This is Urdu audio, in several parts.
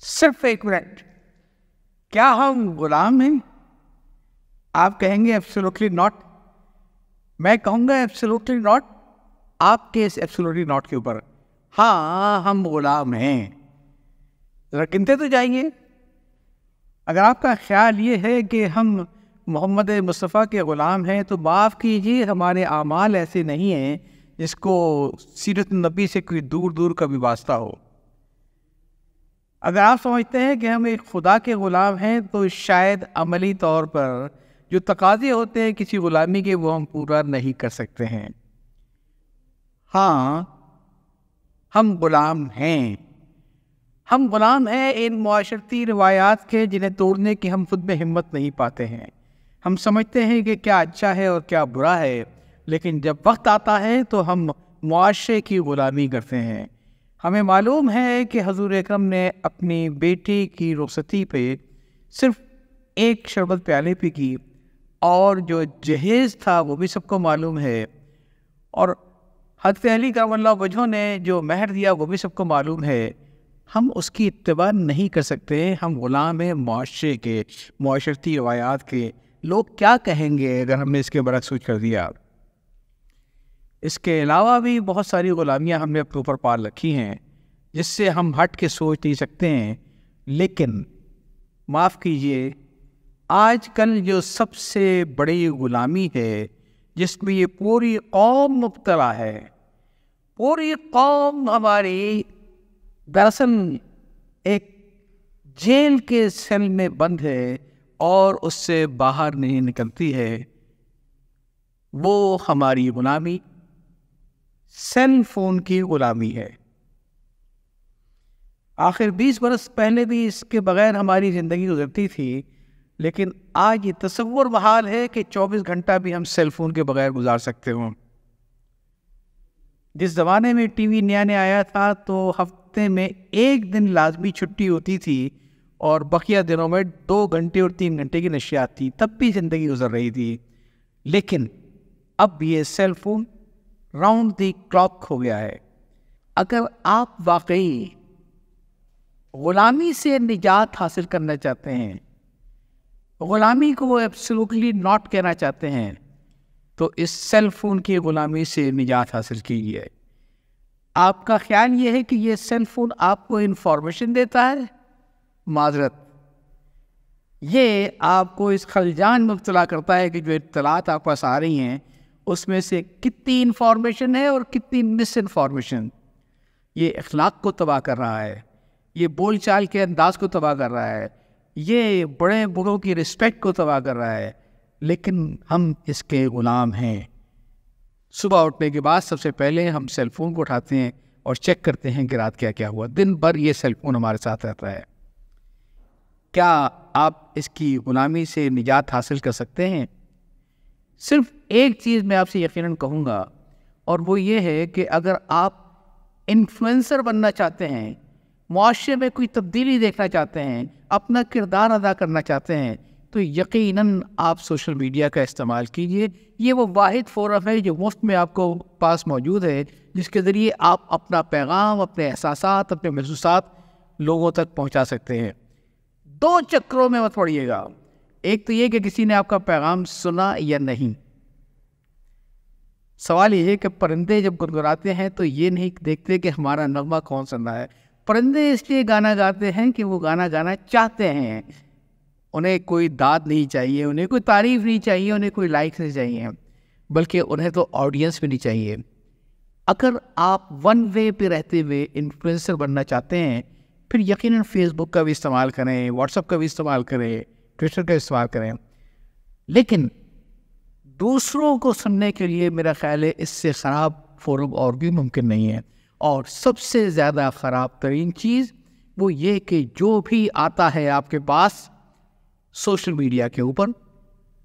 صرف ایک منٹ. کیا ہم غلام ہیں؟ آپ کہیں گے ایبسولوٹلی ناٹ. میں کہوں گا ایبسولوٹلی ناٹ. آپ کے اس ایبسولوٹلی ناٹ کے اوپر ہاں ہم غلام ہیں. ذرا گنتے تو جائیں گے. اگر آپ کا خیال یہ ہے کہ ہم محمد مصطفیٰ کے غلام ہیں تو معاف کیجیے، ہمارے اعمال ایسے نہیں ہیں جس کو سیرت النبی سے کوئی دور دور کا بھی واسطہ ہو. اگر آپ سمجھتے ہیں کہ ہم ایک خدا کے غلام ہیں تو شاید عملی طور پر جو تقاضے ہوتے ہیں کسی غلامی کے وہ ہم پورا نہیں کر سکتے ہیں. ہاں ہم غلام ہیں. ہم غلام ہیں ان معاشرتی روایات کے جنہیں توڑنے کی ہم خود میں ہمت نہیں پاتے ہیں. ہم سمجھتے ہیں کہ کیا اچھا ہے اور کیا برا ہے، لیکن جب وقت آتا ہے تو ہم معاشرے کی غلامی کرتے ہیں. ہمیں معلوم ہے کہ حضور اکرم نے اپنی بیٹی کی رخصتی پہ صرف ایک شربت پیالے پہ کی، اور جو جہیز تھا وہ بھی سب کو معلوم ہے، اور حضرت علی کرم اللہ وجہہ نے جو مہر دیا وہ بھی سب کو معلوم ہے. ہم اس کی اتباع نہیں کر سکتے. ہم غلام ہیں معاشرے کے، معاشرتی روایات کے. لوگ کیا کہیں گے اگر ہم نے اس کے برعکس سوچ کر دیا؟ اس کے علاوہ بھی بہت ساری غلامیاں ہم نے اپنے اوپر پال رکھی ہیں جس سے ہم ہٹ کے سوچ نہیں سکتے ہیں. لیکن معاف کیجئے، آج کل جو سب سے بڑی غلامی ہے جس میں یہ پوری قوم مبتلا ہے، پوری قوم ہماری دراصل ایک جیل کے سیل میں بند ہے اور اس سے باہر نہیں نکلتی ہے، وہ ہماری غلامی سیل فون کی غلامی ہے. آخر 20 برس پہلے بھی اس کے بغیر ہماری زندگی گزرتی تھی، لیکن آج یہ تصور محال ہے کہ 24 گھنٹہ بھی ہم سیل فون کے بغیر گزار سکتے ہوں. جس زمانے میں ٹی وی نیا نیا آیا تھا تو ہفتے میں ایک دن لازمی چھٹی ہوتی تھی اور بقیہ دنوں میں 2 گھنٹے اور 3 گھنٹے کی نشریات تھی، تب بھی زندگی گزر رہی تھی. لیکن اب یہ cell phone round the clock ہو گیا ہے. اگر آپ واقعی غلامی سے نجات حاصل کرنا چاہتے ہیں، غلامی کو ایبسولوٹلی ناٹ کہنا چاہتے ہیں، تو اس سیل فون کی غلامی سے نجات حاصل کیجیے. آپ کا خیال یہ ہے کہ یہ سیل فون آپ کو انفارمیشن دیتا ہے؟ معذرت، یہ آپ کو اس خلجان میں مبتلا کرتا ہے کہ جو اطلاعات آپ پاس آ رہی ہیں اس میں سے کتنی انفارمیشن ہے اور کتنی مس انفارمیشن. یہ اخلاق کو تباہ کر رہا ہے، یہ بول چال کے انداز کو تباہ کر رہا ہے، یہ بڑے بڑوں کی رسپیکٹ کو تباہ کر رہا ہے. لیکن ہم اس کے غلام ہیں. صبح اٹھنے کے بعد سب سے پہلے ہم سیل فون کو اٹھاتے ہیں اور چیک کرتے ہیں کہ رات کیا کیا ہوا. دن بھر یہ سیل فون ہمارے ساتھ رہتا ہے. کیا آپ اس کی غلامی سے نجات حاصل کر سکتے ہیں؟ صرف ایک چیز میں آپ سے یقیناً کہوں گا، اور وہ یہ ہے کہ اگر آپ انفلوئنسر بننا چاہتے ہیں، معاشرے میں کوئی تبدیلی دیکھنا چاہتے ہیں، اپنا کردار ادا کرنا چاہتے ہیں، تو یقیناً آپ سوشل میڈیا کا استعمال کیجئے. یہ وہ واحد فورم ہے جو مفت میں آپ کو پاس موجود ہے، جس کے ذریعے آپ اپنا پیغام، اپنے احساسات، اپنے محسوسات لوگوں تک پہنچا سکتے ہیں. 2 چکروں میں مت پڑیے گا. ایک تو یہ کہ کسی نے آپ کا پیغام سنا یا نہیں. سوال یہ ہے کہ پرندے جب گنگناتے ہیں تو یہ نہیں دیکھتے کہ ہمارا نغمہ کون سن رہا ہے. پرندے اس لیے گانا گاتے ہیں کہ وہ گانا گانا چاہتے ہیں. انہیں کوئی داد نہیں چاہیے، انہیں کوئی تعریف نہیں چاہیے، انہیں کوئی لائک نہیں چاہیے، بلکہ انہیں تو آڈینس بھی نہیں چاہیے. اگر آپ ون وے پہ رہتے ہوئے انفلوئنسر بننا چاہتے ہیں، پھر یقیناً فیس بک کا بھی استعمال کریں، واٹس ایپ کا بھی استعمال کریں، ٹویٹر کا استعمال کریں. لیکن دوسروں کو سننے کے لیے میرا خیال ہے اس سے خراب فورم اور بھی ممکن نہیں ہے. اور سب سے زیادہ خراب ترین چیز وہ یہ کہ جو بھی آتا ہے آپ کے پاس سوشل میڈیا کے اوپر،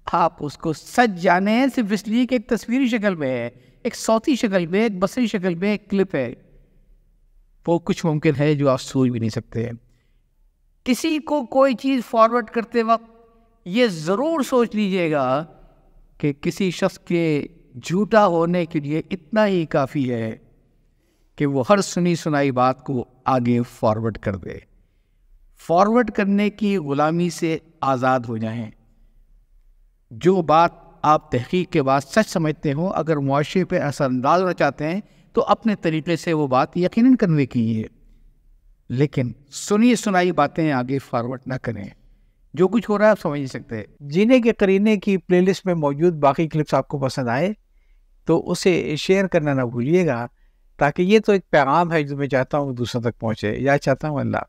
آپ اس کو سچ جانیں صرف اس لیے کہ ایک تصویری شکل میں ہے، ایک صوتی شکل میں، ایک بصری شکل میں، ایک کلپ ہے. وہ کچھ ممکن ہے جو آپ سوچ بھی نہیں سکتے. کسی کو کوئی چیز فارورڈ کرتے وقت یہ ضرور سوچ لیجئے گا کہ کسی شخص کے جھوٹا ہونے کے لیے اتنا ہی کافی ہے کہ وہ ہر سنی سنائی بات کو آگے فارورڈ کر دے. فارورڈ کرنے کی غلامی سے آزاد ہو جائیں. جو بات آپ تحقیق کے بعد سچ سمجھتے ہوں، اگر معاشرے پہ اثر انداز ہونا چاہتے ہیں تو اپنے طریقے سے وہ بات یقیناً کنوے کیجیے، لیکن سنی سنائی باتیں آگے فارورڈ نہ کریں. جو کچھ ہو رہا ہے آپ سمجھ نہیں سکتے. جینے کے قرینے کی پلے لسٹ میں موجود باقی کلپس آپ کو پسند آئے تو اسے شیئر کرنا نہ بھولیے گا، تاکہ یہ تو ایک پیغام ہے جو میں چاہتا ہوں دوسروں تک پہنچے. یا چاہتا ہوں اللہ